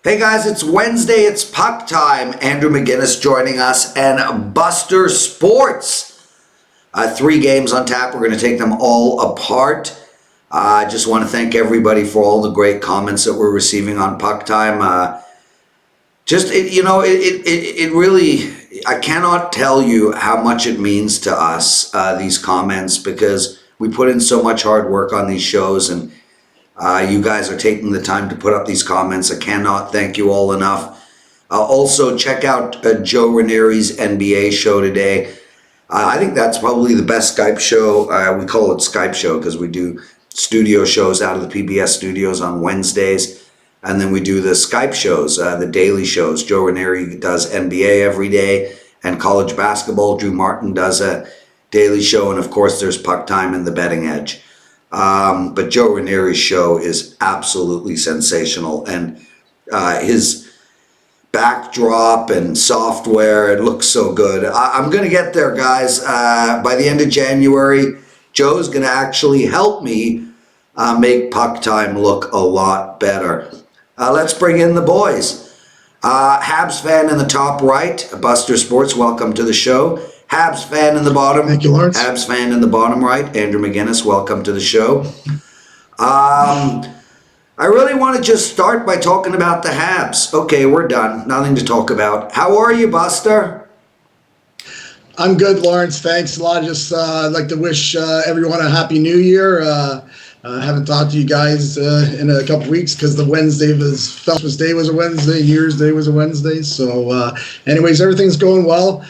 Hey guys, it's Wednesday, it's puck time. Andrew McInnis joining us and Buster Sports. 3 games on tap. We're going to take them all apart. I just want to thank everybody for all the great comments that we're receiving on puck time. It really, I cannot tell you how much it means to us, these comments, because we put in so much hard work on these shows, and you guys are taking the time to put up these comments. I cannot thank you all enough. Also, check out Joe Ranieri's NBA show today. I think that's probably the best Skype show. We call it Skype show because we do studio shows out of the PBS studios on Wednesdays. And then we do the Skype shows, the daily shows. Joe Ranieri does NBA every day and college basketball. Drew Martin does a daily show. And of course, there's Puck Time and the Betting Edge. But Joe Ranieri's show is absolutely sensational, and his backdrop and software, it looks so good. I'm going to get there, guys. By the end of January, Joe's going to actually help me make Puck Time look a lot better. Let's bring in the boys. Habs fan in the top right, Buster Sports, welcome to the show. Habs fan in the bottom. Thank you, Lawrence. Habs fan in the bottom right, Andrew McInnis, welcome to the show. I really want to just start by talking about the Habs. Okay, we're done. Nothing to talk about. How are you, Buster? I'm good, Lawrence. Thanks a lot. Just I'd like to wish everyone a happy new year. I haven't talked to you guys in a couple weeks because the Wednesday was Christmas Day was a Wednesday, New Year's Day was a Wednesday. So anyways, everything's going well.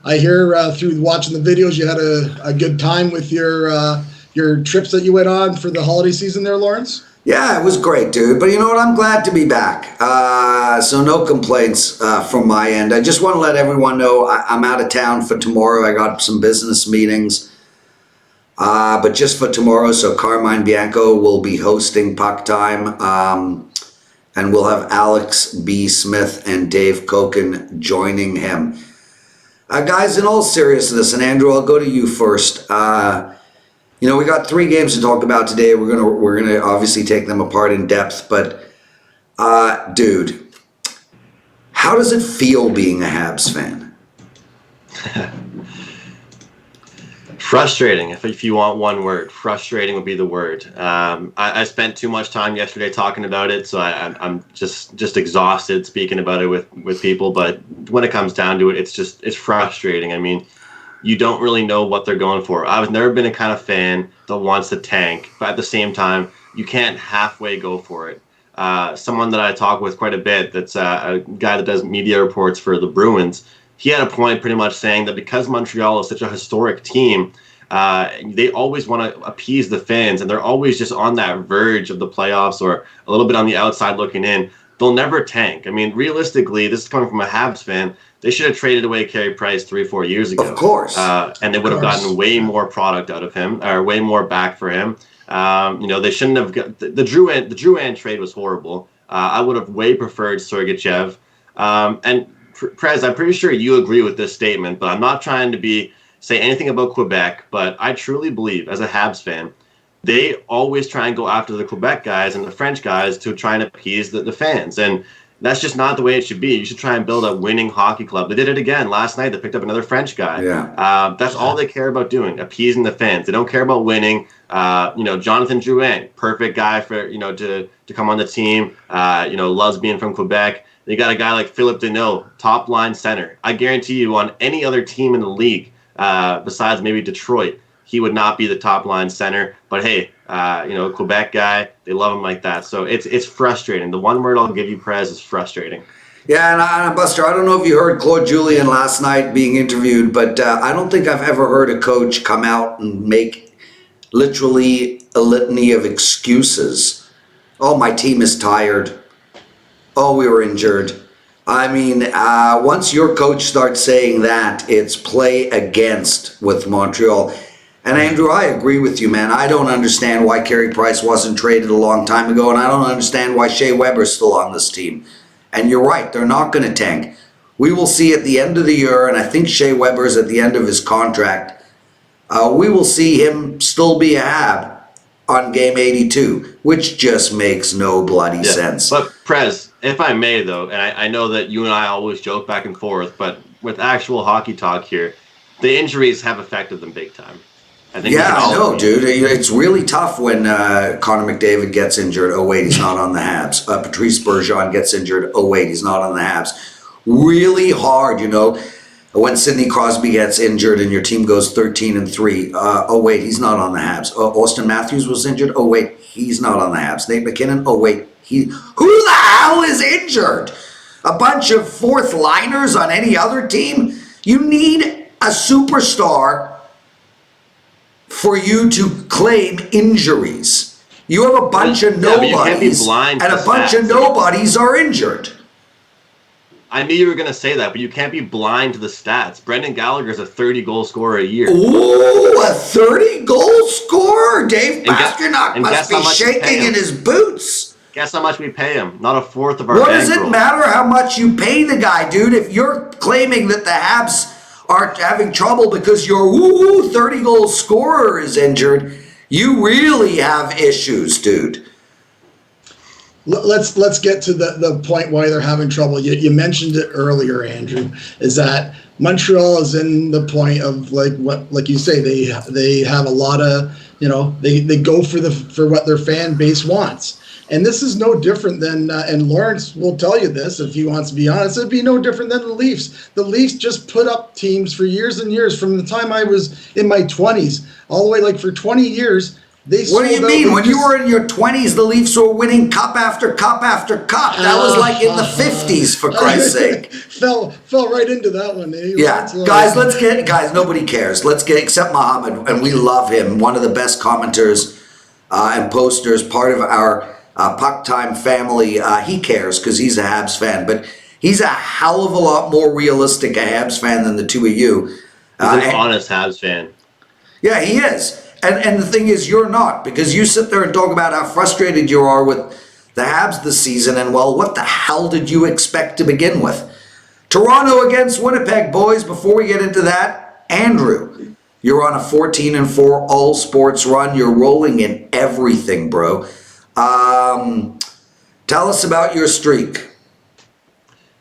I hear through watching the videos you had a good time with your trips that you went on for the holiday season there, Lawrence? Yeah, it was great, dude. But you know what? I'm glad to be back. So no complaints from my end. I just want to let everyone know I'm out of town for tomorrow. I got some business meetings. But just for tomorrow, so Carmine Bianco will be hosting Puck Time. And we'll have Alex B. Smith and Dave Koken joining him. Guys, in all seriousness, and Andrew, I'll go to you first. We got 3 games to talk about today. We're gonna obviously take them apart in depth, but dude, how does it feel being a Habs fan? Frustrating. If you want one word, frustrating would be the word. I spent too much time yesterday talking about it, so I'm just exhausted speaking about it with people. But when it comes down to it, it's frustrating. I mean, you don't really know what they're going for. I've never been a kind of fan that wants to tank, but at the same time, you can't halfway go for it. Someone that I talk with quite a bit, that's a guy that does media reports for the Bruins, he had a point pretty much saying that because Montreal is such a historic team, they always want to appease the fans, and they're always just on that verge of the playoffs or a little bit on the outside looking in. They'll never tank. I mean, realistically, this is coming from a Habs fan. They should have traded away Carey Price 3-4 years ago. Of course. And they would have gotten way more product out of him, or way more back for him. They shouldn't have got the Drouin trade was horrible. I would have way preferred Sergachev. And Prez, I'm pretty sure you agree with this statement, but I'm not trying to say anything about Quebec, but I truly believe, as a Habs fan, they always try and go after the Quebec guys and the French guys to try and appease the fans. And that's just not the way it should be. You should try and build a winning hockey club. They did it again last night. They picked up another French guy. Yeah. That's all they care about doing, appeasing the fans. They don't care about winning. Jonathan Drouin, perfect guy for to come on the team. Loves being from Quebec. They got a guy like Philippe Deneau, top line center. I guarantee you, on any other team in the league, besides maybe Detroit, he would not be the top line center. But hey, Quebec guy, they love him like that. So it's frustrating. The one word I'll give you, Prez, is frustrating. Yeah, and Buster, I don't know if you heard Claude Julien last night being interviewed, but I don't think I've ever heard a coach come out and make literally a litany of excuses. Oh, my team is tired. Oh, we were injured. I mean, once your coach starts saying that, it's play against with Montreal. And Andrew, I agree with you, man. I don't understand why Carey Price wasn't traded a long time ago, and I don't understand why Shea Weber's still on this team. And you're right, they're not going to tank. We will see at the end of the year, and I think Shea Weber's at the end of his contract, we will see him still be a Hab on game 82. which just makes no bloody sense. But Prez, if I may though, and I know that you and I always joke back and forth, but with actual hockey talk here, the injuries have affected them big time. I know, dude. It's really tough when Connor McDavid gets injured. Oh, wait, he's not on the Habs. Patrice Bergeron gets injured. Oh, wait, he's not on the Habs. Really hard, when Sidney Crosby gets injured and your team goes 13-3. Oh, wait, he's not on the Habs. Austin Matthews was injured. Oh, wait, he's not on the Habs. Nate McKinnon. Oh, wait, who the hell is injured? A bunch of fourth liners on any other team? You need a superstar for you to claim injuries. You have a bunch of nobodies, and a bunch of nobodies are injured. I knew you were going to say that, but you can't be blind to the stats. Brendan Gallagher's a 30-goal scorer a year. Ooh, a 30-goal scorer? Dave Pasternak must be shaking in his boots. Guess how much we pay him? Not a fourth of our What does it matter how much you pay the guy, dude? If you're claiming that the Habs are having trouble because your 30-goal scorer is injured, you really have issues, dude. Let's get to the point why they're having trouble. You mentioned it earlier, Andrew, is that Montreal is in the point of like you say, they have a lot of, they go for what their fan base wants. And this is no different than, and Lawrence will tell you this if he wants to be honest, it'd be no different than the Leafs. The Leafs just put up teams for years and years from the time I was in my 20s, all the way for 20 years. What do you mean? When you were in your 20s, the Leafs were winning cup after cup after cup. That was in the 50s, for Christ's sake. Fell right into that one. Yeah, guys, nobody cares. Except Muhammad, and we love him. One of the best commenters and posters, part of our Puck Time family. He cares because he's a Habs fan, but he's a hell of a lot more realistic a Habs fan than the two of you. He's an honest Habs fan. Yeah, he is. And the thing is, you're not, because you sit there and talk about how frustrated you are with the Habs this season, and well, what the hell did you expect to begin with? Toronto against Winnipeg, boys. Before we get into that, Andrew, you're on a 14-4 all sports run. You're rolling in everything, bro. Tell us about your streak.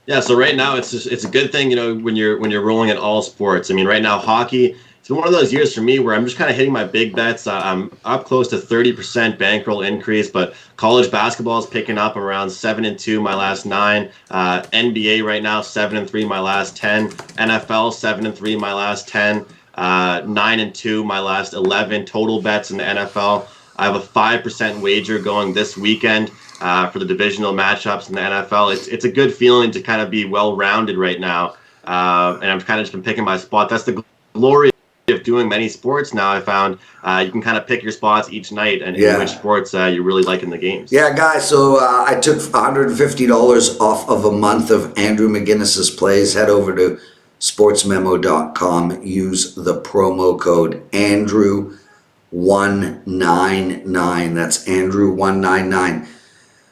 Yeah, so right now it's a good thing, when you're rolling in all sports. I mean, right now hockey, it's been one of those years for me where I'm just kind of hitting my big bets. I'm up close to 30% bankroll increase, but college basketball is picking up. I'm around 7-2 my last 9. NBA right now 7-3 my last 10. NFL 7-3 my last 10. 9-2 my last 11 total bets in the NFL. I have a 5% wager going this weekend for the divisional matchups in the NFL. It's a good feeling to kind of be well-rounded right now, and I've kind of just been picking my spot. That's the glory of doing many sports now. I found you can kind of pick your spots each night and which sports you really like in the games. Yeah, guys, so I took $150 off of a month of Andrew McInnis's plays. Head over to sportsmemo.com. Use the promo code Andrew199. That's Andrew199.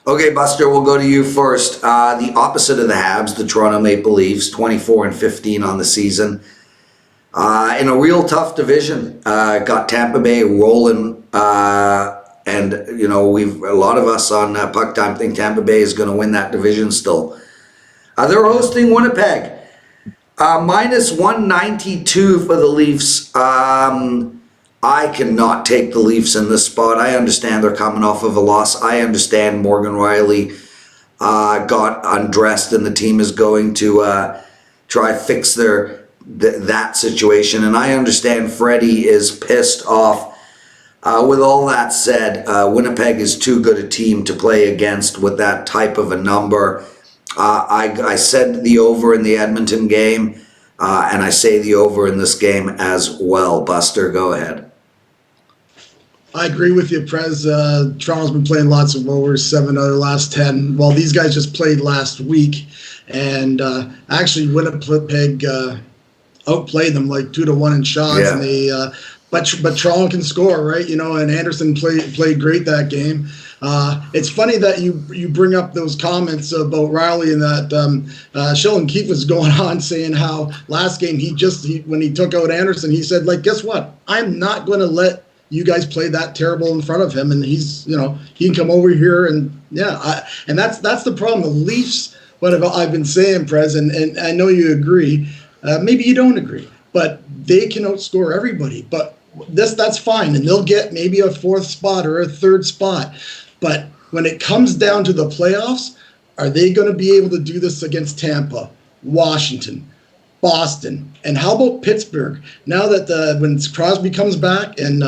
Okay, Buster, we'll go to you first. The opposite of the Habs, the Toronto Maple Leafs, 24-15 on the season. In a real tough division, got Tampa Bay rolling, and a lot of us on Puck Time think Tampa Bay is going to win that division still. They're hosting Winnipeg, minus 192 for the Leafs. I cannot take the Leafs in this spot. I understand they're coming off of a loss. I understand Morgan Riley got undressed, and the team is going to try fix that situation, and I understand Freddie is pissed off. With all that said, Winnipeg is too good a team to play against with that type of a number. I said the over in the Edmonton game, and I say the over in this game as well. Buster, go ahead. I agree with you, Prez. Toronto's been playing lots of overs, 7 out of the last 10. Well, these guys just played last week, and actually Winnipeg outplayed them 2-1 in shots, and they but Toronto can score, right? And Anderson played great that game. It's funny that you bring up those comments about Riley and that Sheldon Keefe was going on saying how last game he when he took out Anderson, he said, guess what? I'm not going to let you guys played that terrible in front of him, and he's, he can come over here and and that's the problem. The Leafs, what I've been saying, Prez, and I know you agree. Maybe you don't agree, but they can outscore everybody. But that's fine, and they'll get maybe a fourth spot or a third spot. But when it comes down to the playoffs, are they going to be able to do this against Tampa, Washington, Boston, and how about Pittsburgh? Now that when Crosby comes back and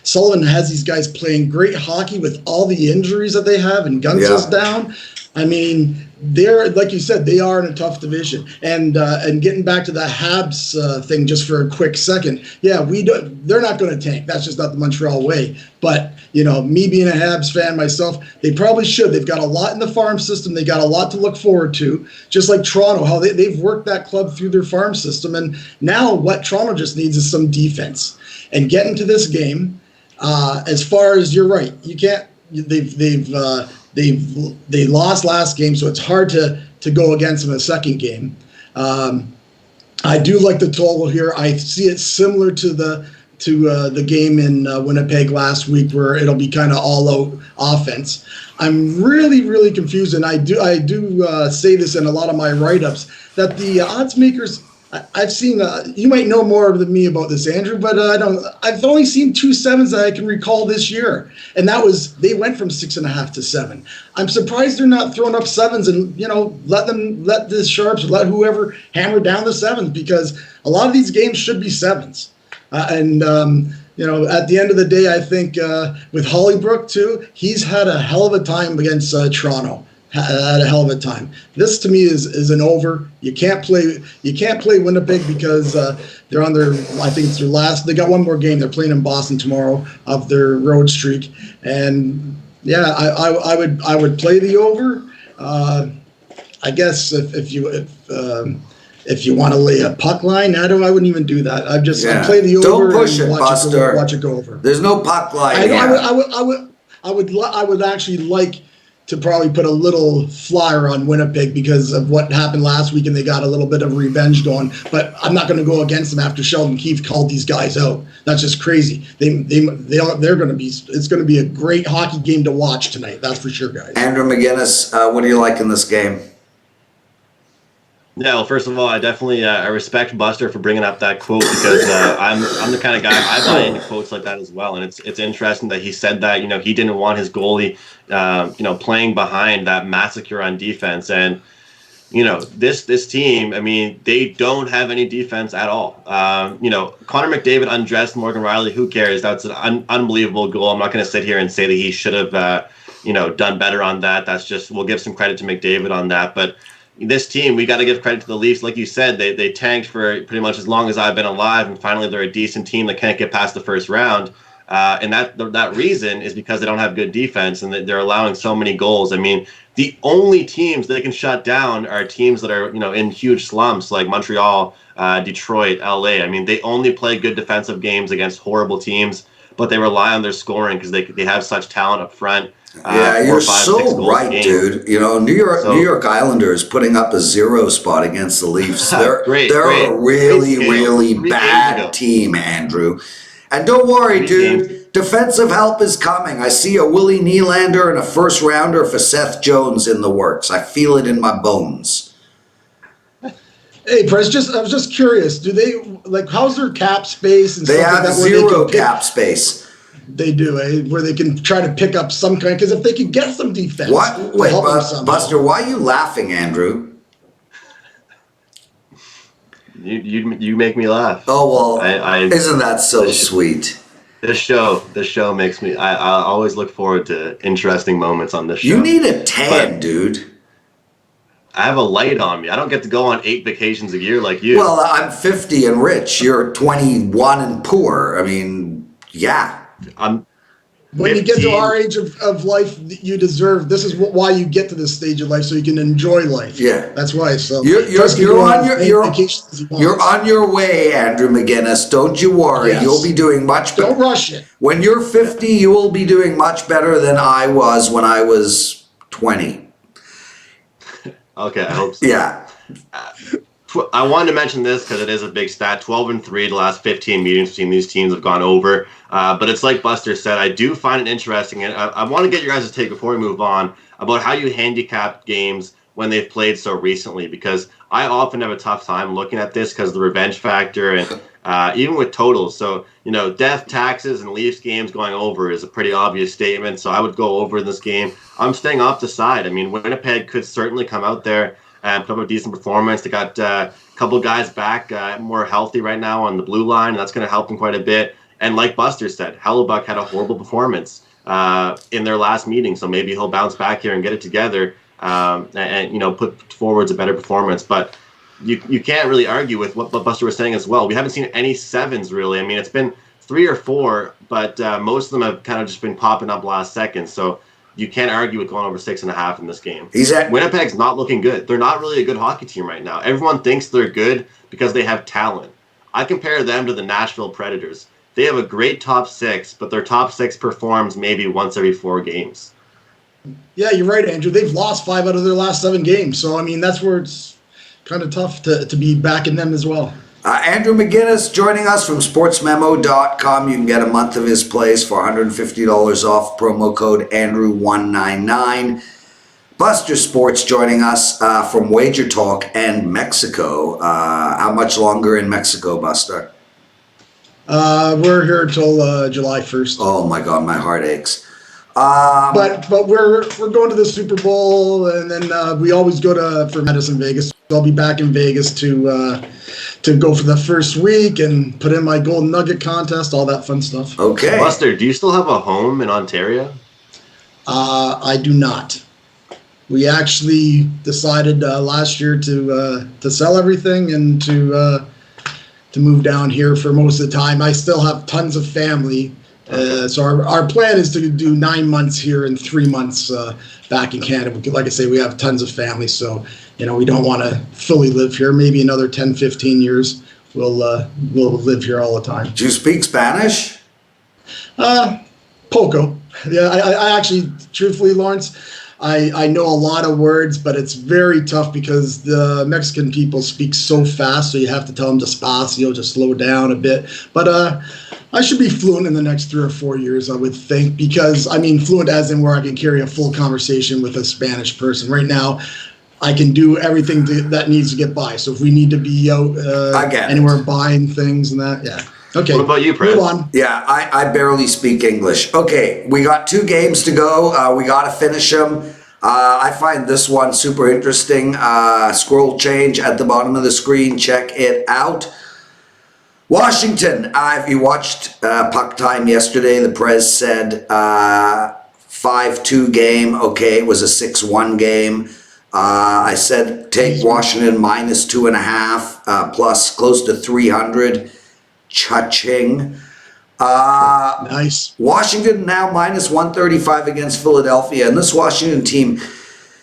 Sullivan has these guys playing great hockey with all the injuries that they have, and Gunsell's down, I mean, they're, like you said, they are in a tough division. And getting back to the Habs thing just for a quick second, they're not going to tank. That's just not the Montreal way. But me being a Habs fan myself, they probably should. They've got a lot in the farm system. They got a lot to look forward to. Just like Toronto, how they've worked that club through their farm system. And now what Toronto just needs is some defense. And getting to this game, as far as you're right, you can't. They lost last game, so it's hard to go against them a second game. I do like the total here. I see it similar to the game in Winnipeg last week, where it'll be kind of all out offense. I'm really, really confused, and I do say this in a lot of my write-ups, that the odds makers, I've seen, you might know more than me about this, Andrew, but I've only seen 2 7s that I can recall this year. And they went from 6.5 to 7. I'm surprised they're not throwing up 7s and, let the Sharps, let whoever hammer down the 7s, because a lot of these games should be 7s. At the end of the day, I think with Hollybrook too, he's had a hell of a time against Toronto. Had a hell of a time. This to me is an over. You can't play Winnipeg because they're on their, I think it's their last. They got one more game. They're playing in Boston tomorrow of their road streak, and I would play the over. I guess if you want to lay a puck line, I wouldn't even do that. I'd play the over. Don't push it, Buster. Watch it go over. There's no puck line. I would actually like to probably put a little flyer on Winnipeg because of what happened last week, and they got a little bit of revenge going. But I'm not going to go against them after Sheldon Keefe called these guys out. That's just crazy. They're going to be. It's going to be a great hockey game to watch tonight. That's for sure, guys. Andrew McInnis, what do you like in this game? Yeah, well, first of all, I definitely I respect Buster for bringing up that quote, because I'm the kind of guy, I buy into quotes like that as well. And it's interesting that he said that, he didn't want his goalie, playing behind that massacre on defense. And, this team, I mean, they don't have any defense at all. Connor McDavid undressed Morgan Riley. Who cares? That's an unbelievable goal. I'm not going to sit here and say that he should have, done better on that. That's just, we'll give some credit to McDavid on that. But this team, we got to give credit to the Leafs. Like you said, they tanked for pretty much as long as I've been alive, and finally they're a decent team that can't get past the first round. And that reason is because they don't have good defense, and they're allowing so many goals. I mean, the only teams they can shut down are teams that are in huge slumps, like Montreal, Detroit, LA. I mean, they only play good defensive games against horrible teams, but they rely on their scoring because they have such talent up front. You're so right, dude. New York Islanders putting up a 0 spot against the Leafs. They're a really bad team, Andrew. And don't worry, dude. Defensive help is coming. I see a Willie Nylander and a first rounder for Seth Jones in the works. I feel it in my bones. Hey, Prez, I was just curious. Do they how's their cap space and they stuff have like that? Zero cap space. They do, where they can try to pick up some kind, because if they can get some defense. What? Wait, Buster, why are you laughing, Andrew? You make me laugh. Oh, well, isn't that so sweet? This show makes me, I always look forward to interesting moments on this show. You need a tan, dude. I have a light on me. I don't get to go on 8 vacations a year like you. Well, I'm 50 and rich. You're 21 and poor. I mean, yeah. When you get to our age of life, you deserve. This is why you get to this stage of life, so you can enjoy life. Yeah, that's why. So you're on your way, Andrew McInnis. Don't you worry. Yes. You'll be doing much better. Don't rush it. When you're 50, you will be doing much better than I was when I was 20. Okay, I hope so. Yeah. I wanted to mention this because it is a big stat. 12-3, the last 15 meetings between these teams have gone over. But it's like Buster said, I do find it interesting, and I want to get your guys' take before we move on about how you handicap games when they've played so recently, because I often have a tough time looking at this because of the revenge factor and even with totals. So, death, taxes, and Leafs games going over is a pretty obvious statement. So I would go over in this game. I'm staying off the side. I mean, Winnipeg could certainly come out there and put up a decent performance. They got a couple guys back more healthy right now on the blue line, and that's going to help them quite a bit. And like Buster said, Hellebuck had a horrible performance in their last meeting, so maybe he'll bounce back here and get it together and put forwards a better performance. But you can't really argue with what Buster was saying as well. We haven't seen any sevens really. I mean, it's been 3 or 4, but most of them have kind of just been popping up last second. So you can't argue with going over 6.5 in this game. Winnipeg's not looking good. They're not really a good hockey team right now. Everyone thinks they're good because they have talent. I compare them to the Nashville Predators. They have a great top 6, but their top 6 performs maybe once every 4 games. Yeah, you're right, Andrew. They've lost 5 out of their last 7 games. So, I mean, that's where it's kind of tough to be backing them as well. Andrew McInnis joining us from sportsmemo.com. You can get a month of his plays for $150 off. Promo code Andrew199. Buster Sports joining us from WagerTalk and Mexico. How much longer in Mexico, Buster? We're here till July 1st. Oh my God, my heart aches. But we're going to the Super Bowl, and then we always go for Madison, Vegas. I'll be back in Vegas to go for the first week and put in my Golden Nugget contest, all that fun stuff. Okay. Buster, do you still have a home in Ontario? I do not. We actually decided last year to sell everything and to move down here for most of the time. I still have tons of family. So our plan is to do 9 months here and 3 months back in Canada. Like I say, we have tons of family, so we don't want to fully live here. Maybe another 10, 15 years we'll live here all the time. Do you speak Spanish? Poco. Yeah, I actually, truthfully, Lawrence, I know a lot of words, but it's very tough because the Mexican people speak so fast, so you have to tell them despacio, just slow down a bit. But I should be fluent in the next 3 or 4 years, I would think, because, I mean, fluent as in where I can carry a full conversation with a Spanish person. Right now, I can do everything that needs to get by. So if we need to be out anywhere buying things and that, yeah. Okay. What about you, Prez? Move on. Yeah, I barely speak English. Okay, we got 2 games to go. We got to finish them. I find this one super interesting. Scroll change at the bottom of the screen. Check it out. Washington, if you watched Puck Time yesterday, the Prez said 5-2 game. Okay, it was a 6-1 game. I said take Washington -2.5 plus close to 300. Cha-ching. Nice. Washington now -135 against Philadelphia. And this Washington team,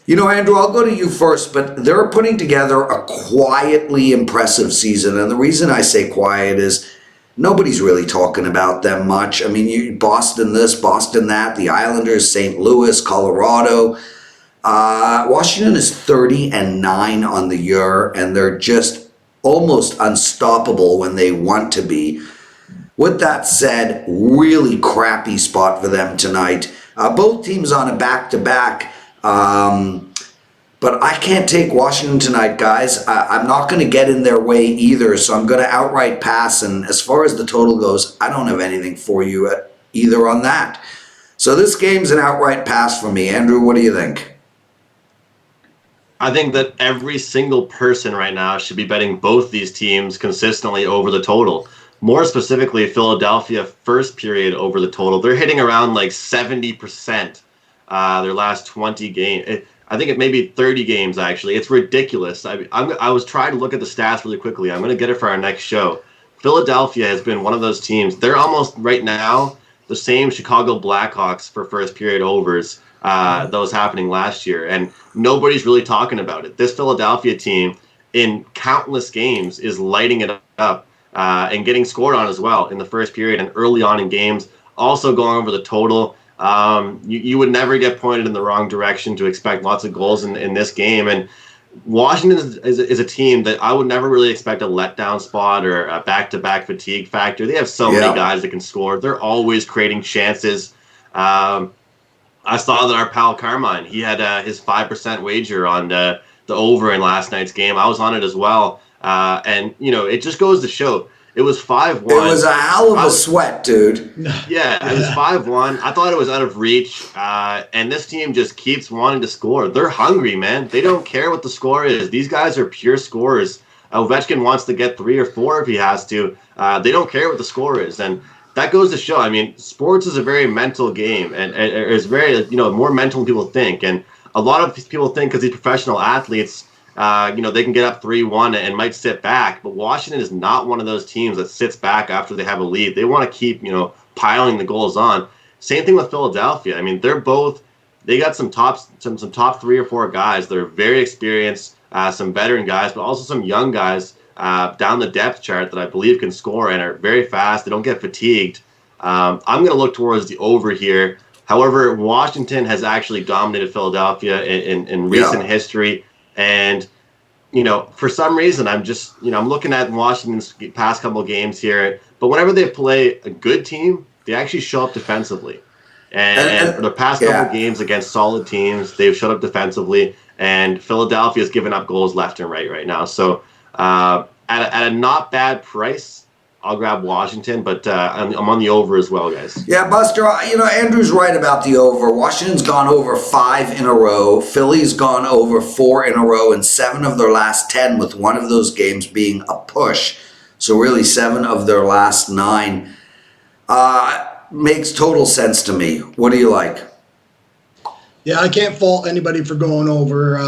Andrew, I'll go to you first, but they're putting together a quietly impressive season. And the reason I say quiet is nobody's really talking about them much. I mean, Boston this, Boston that, the Islanders, St. Louis, Colorado. Washington is 30-9 on the year, and they're just almost unstoppable when they want to be. With that said, really crappy spot for them tonight. Both teams on a back-to-back. But I can't take Washington tonight, guys. I'm not going to get in their way either, so I'm going to outright pass. And as far as the total goes, I don't have anything for you either on that. So this game's an outright pass for me. Andrew, what do you think? I think that every single person right now should be betting both these teams consistently over the total. More specifically, Philadelphia first period over the total. They're hitting around like 70% their last 20 games. I think it may be 30 games, actually. It's ridiculous. I was trying to look at the stats really quickly. I'm going to get it for our next show. Philadelphia has been one of those teams. They're almost right now the same Chicago Blackhawks for first period overs that was happening last year. And nobody's really talking about it. This Philadelphia team in countless games is lighting it up and getting scored on as well in the first period and early on in games. Also going over the total. You would never get pointed in the wrong direction to expect lots of goals in this game. And Washington is a team that I would never really expect a letdown spot or a back-to-back fatigue factor. They have so many guys that can score. They're always creating chances. I saw that our pal Carmine, he had his 5% wager on the over in last night's game. I was on it as well. And, it just goes to show. It was 5-1. It was a hell of a sweat, dude. Yeah, it was 5-1. I thought it was out of reach. And this team just keeps wanting to score. They're hungry, man. They don't care what the score is. These guys are pure scorers. Ovechkin wants to get 3 or 4 if he has to. They don't care what the score is. And that goes to show, sports is a very mental game, and it's very, more mental than people think. And a lot of people think because these professional athletes, they can get up 3-1 and might sit back. But Washington is not one of those teams that sits back after they have a lead. They want to keep, piling the goals on. Same thing with Philadelphia. They got some top 3 or 4 guys that are very experienced, some veteran guys, but also some young guys down the depth chart that I believe can score and are very fast. They don't get fatigued. I'm going to look towards the over here. However, Washington has actually dominated Philadelphia in recent history. And, for some reason, I'm just, I'm looking at Washington's past couple of games here. But whenever they play a good team, they actually show up defensively. And for the past couple of games against solid teams, they've showed up defensively. And Philadelphia's given up goals left and right now. So, at a not bad price, I'll grab Washington, but I'm on the over as well, guys. Yeah, Buster, Andrew's right about the over. Washington's gone over 5 in a row. Philly's gone over 4 in a row, and 7 of their last 10, with one of those games being a push. So really 7 of their last 9. Makes total sense to me. What do you like? Yeah, I can't fault anybody for going over.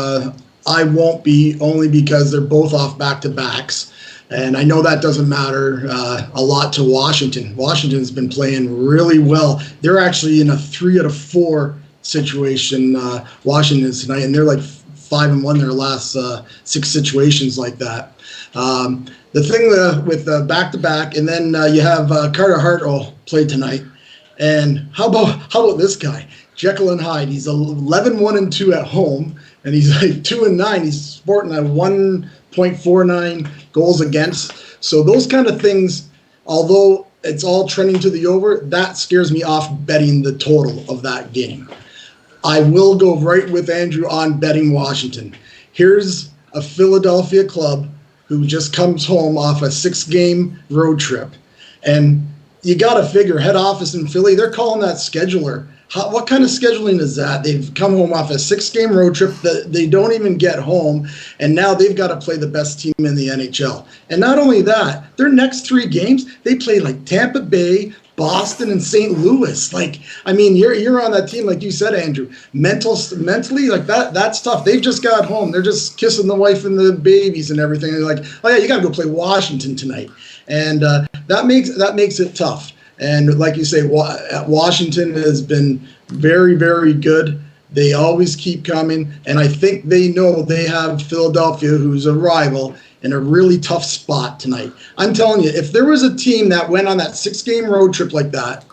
I won't be, only because they're both off back-to-backs. And I know that doesn't matter a lot to Washington. Washington's been playing really well. They're actually in a 3 out of 4 situation, Washington tonight, and they're like 5-1 in their last 6 situations like that. The thing with back-to-back, and then you have Carter Hart play tonight. And how about this guy, Jekyll and Hyde? He's 11-1-2 at home, and he's like 2-9. He's sporting a 1.49 goals against. So those kind of things, although it's all trending to the over, that scares me off betting the total of that game. I will go right with Andrew on betting Washington. Here's a Philadelphia club who just comes home off a 6-game road trip. And you got to figure, head office in Philly, they're calling that scheduler. What kind of scheduling is that? They've come home off a 6-game road trip that they don't even get home, and now they've got to play the best team in the NHL. And not only that, their next 3 games, they play like Tampa Bay, Boston, and St. Louis. You're on that team, like you said, Andrew. Mentally, like that's tough. They've just got home. They're just kissing the wife and the babies and everything. They're like, oh yeah, you got to go play Washington tonight, and that makes it tough. And like you say, Washington has been very, very good. They always keep coming. And I think they know they have Philadelphia, who's a rival, in a really tough spot tonight. I'm telling you, if there was a team that went on that 6-game road trip like that,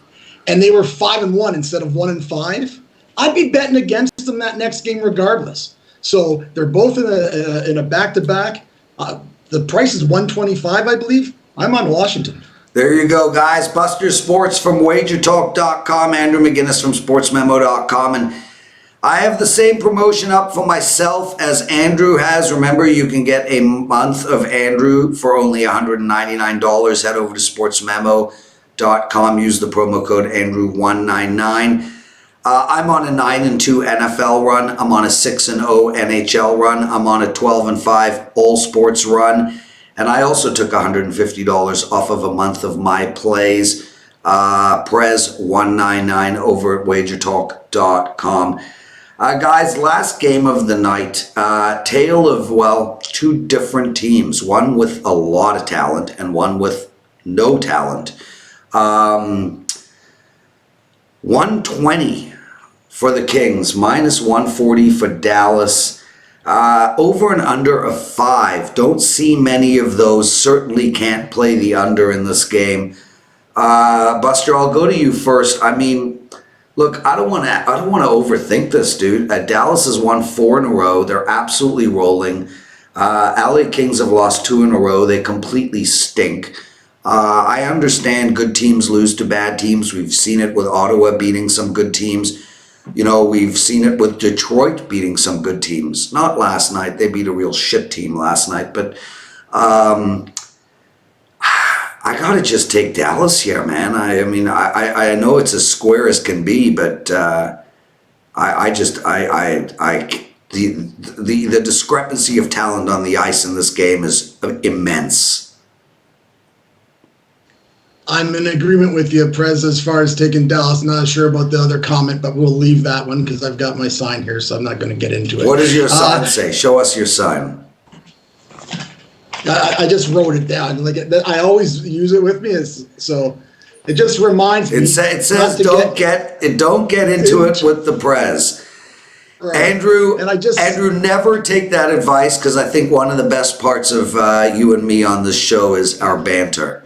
and they were 5-1 instead of 1-5, I'd be betting against them that next game regardless. So they're both in a back-to-back. The price is $125, I believe. I'm on Washington. There you go, guys. Buster Sports from WagerTalk.com, Andrew McInnis from SportsMemo.com, and I have the same promotion up for myself as Andrew has. Remember, you can get a month of Andrew for only $199. Head over to SportsMemo.com. Use the promo code Andrew199. I'm on a 9-2 NFL run. I'm on a 6-0 NHL run. I'm on a 12-5 all sports run. And I also took $150 off of a month of my plays. Prez 199 over at WagerTalk.com. Guys, last game of the night. Tale of, 2 different teams. One with a lot of talent and one with no talent. 120 for the Kings, minus 140 for Dallas. Over and under of 5. Don't see many of those. Certainly can't play the under in this game. Buster, I'll go to you first. Look, I don't want to overthink this, dude. Dallas has won 4 in a row. They're absolutely rolling. LA Kings have lost 2 in a row. They completely stink. I understand good teams lose to bad teams. We've seen it with Ottawa beating some good teams. We've seen it with Detroit beating some good teams. Not last night. They beat a real shit team last night. But I gotta just take Dallas here, man. I know it's as square as can be, but the discrepancy of talent on the ice in this game is immense. I'm in agreement with you, Prez, as far as taking Dallas. Not sure about the other comment, but we'll leave that one because I've got my sign here, so I'm not going to get into it. What does your sign say? Show us your sign. I just wrote it down. I always use it with me, so it just reminds me. It says don't get into it with the Prez. Right. Andrew, never take that advice, because I think one of the best parts of you and me on this show is our banter.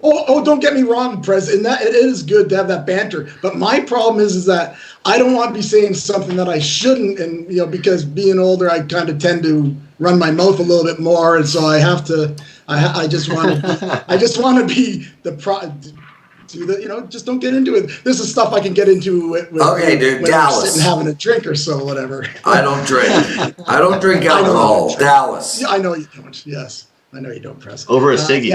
Don't get me wrong, Prez, and that it is good to have that banter. But my problem is that I don't want to be saying something that I shouldn't, and because being older, I kind of tend to run my mouth a little bit more, and so I have to. I just want to be just don't get into it. This is stuff I can get into with okay, dude. when Dallas. I'm sitting having a drink or so, whatever. I don't drink. I don't drink alcohol. Dallas. Yeah, I know you don't. Yes, I know you don't, Press. Over a ciggy.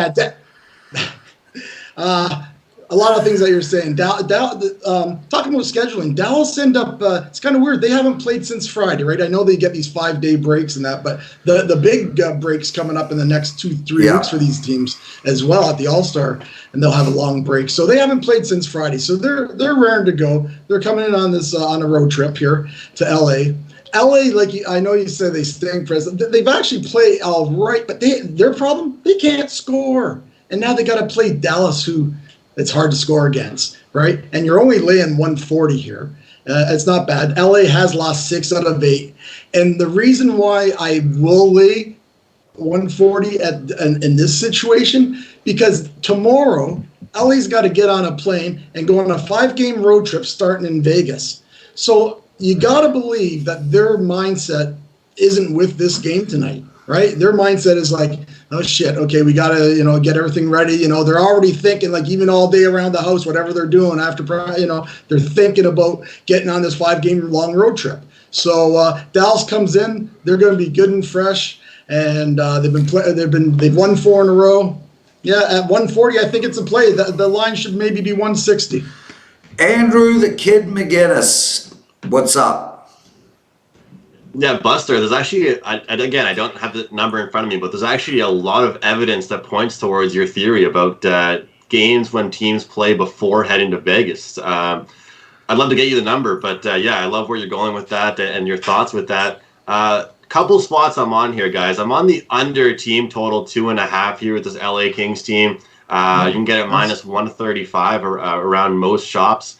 A lot of things that you're saying. Talking about scheduling, Dallas end up. It's kind of weird. They haven't played since Friday, right? I know they get these 5-day breaks and that, but the big breaks coming up in the next 2-3 weeks for these teams as well at the All-Star, and they'll have a long break. So they haven't played since Friday. So they're raring to go. They're coming in on this on a road trip here to LA. LA, like I know you said they stink, President. They've actually played all right, but their problem, they can't score. And now they got to play Dallas, who it's hard to score against, right? And you're only laying 140 here. It's not bad. LA has lost 6 out of 8. And the reason why I will lay 140 in this situation, because tomorrow, LA's got to get on a plane and go on a 5-game road trip starting in Vegas. So you got to believe that their mindset isn't with this game tonight, right? Their mindset is like, oh shit, okay, we got to, get everything ready. They're already thinking, like, even all day around the house, whatever they're doing after, they're thinking about getting on this 5-game long road trip. So Dallas comes in, they're going to be good and fresh, and they've won 4 in a row. Yeah, at 140, I think it's a play. The line should maybe be 160. Andrew the Kid McInnis, what's up? Yeah, Buster, there's actually, again, I don't have the number in front of me, but there's actually a lot of evidence that points towards your theory about games when teams play before heading to Vegas. I'd love to get you the number, but I love where you're going with that and your thoughts with that. Couple spots I'm on here, guys. I'm on the under team total 2.5 here with this LA Kings team. You can get it minus 135 around most shops.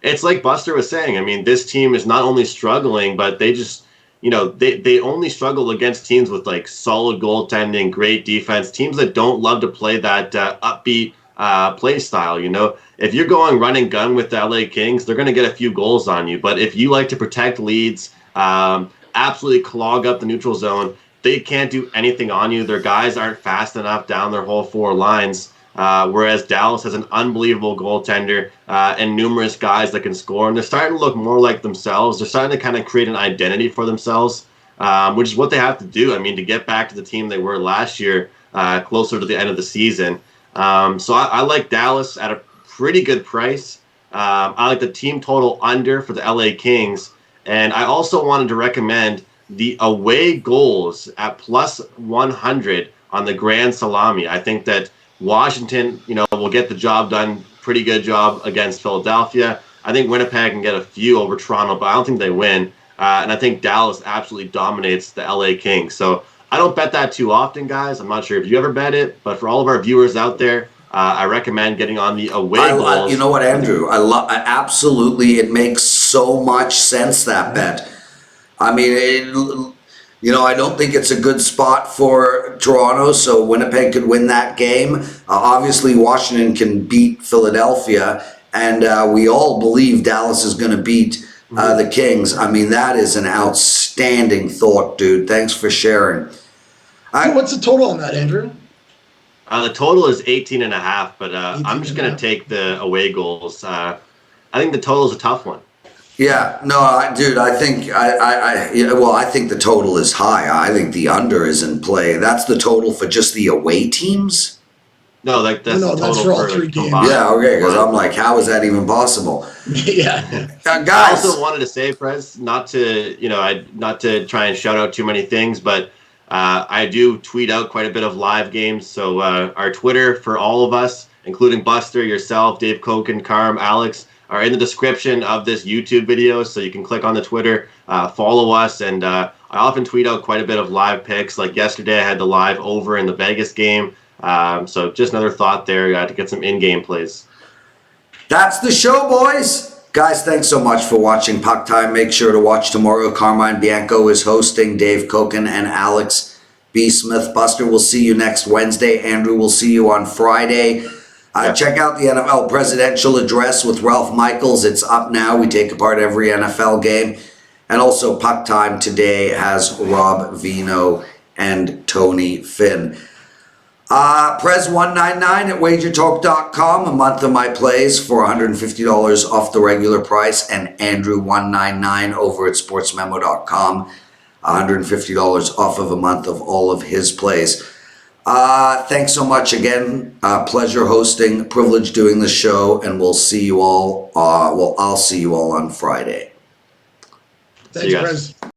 It's like Buster was saying. I mean, this team is not only struggling, but they just, they only struggle against teams with like solid goaltending, great defense, teams that don't love to play that upbeat play style. If you're going run and gun with the LA Kings, they're going to get a few goals on you. But if you like to protect leads, absolutely clog up the neutral zone, they can't do anything on you. Their guys aren't fast enough down their whole 4 lines. Whereas Dallas has an unbelievable goaltender and numerous guys that can score, and they're starting to look more like themselves. They're starting to kind of create an identity for themselves, which is what they have to do. I mean, to get back to the team they were last year, closer to the end of the season. So I like Dallas at a pretty good price. I like the team total under for the LA Kings, and I also wanted to recommend the away goals at plus 100 on the Grand Salami. I think that Washington, will get the job done. Pretty good job against Philadelphia. I think Winnipeg can get a few over Toronto, but I don't think they win. And I think Dallas absolutely dominates the LA Kings. So I don't bet that too often, guys. I'm not sure if you ever bet it, but for all of our viewers out there, I recommend getting on the away goals. You know what, Andrew? Absolutely. It makes so much sense, that bet. I mean, I don't think it's a good spot for Toronto, so Winnipeg could win that game. Obviously, Washington can beat Philadelphia, and we all believe Dallas is going to beat the Kings. I mean, that is an outstanding thought, dude. Thanks for sharing. What's the total on that, Andrew? The total is 18.5, but I'm just going to 18.5. take the away goals. I think the total is a tough one. Yeah, no, dude, I think I think the total is high. I think the under is in play. That's the total for just the away teams? No, like that's No, the that's total for all for three games. combined. Yeah, okay, because I'm like, how is that even possible? Yeah. I Guys, also wanted to say, Prez, not to try and shout out too many things, but I do tweet out quite a bit of live games. So our Twitter for all of us, including Buster, yourself, Dave Koken, Carm, Alex, are in the description of this YouTube video. So you can click on the Twitter, follow us, and I often tweet out quite a bit of live picks. Like yesterday, I had the live over in the Vegas game. So just another thought there to get some in-game plays. that's the show, boys. Guys, thanks so much for watching Puck Time. Make sure to watch tomorrow. Carmine Bianco is hosting, Dave Koken and Alex B. Smith. Buster, we'll see you next Wednesday. Andrew, we'll see you on Friday. Check out the NFL Presidential Address with Ralph Michaels. It's up now. We take apart every NFL game. And also Puck Time today has Rob Vino and Tony Finn. Prez 199 at WagerTalk.com, a month of my plays for $150 off the regular price, and Andrew 199 over at SportsMemo.com, $150 off of a month of all of his plays. Thanks so much again. Pleasure hosting, privilege doing the show, and we'll see you all. I'll see you all on Friday. Thanks, Prez.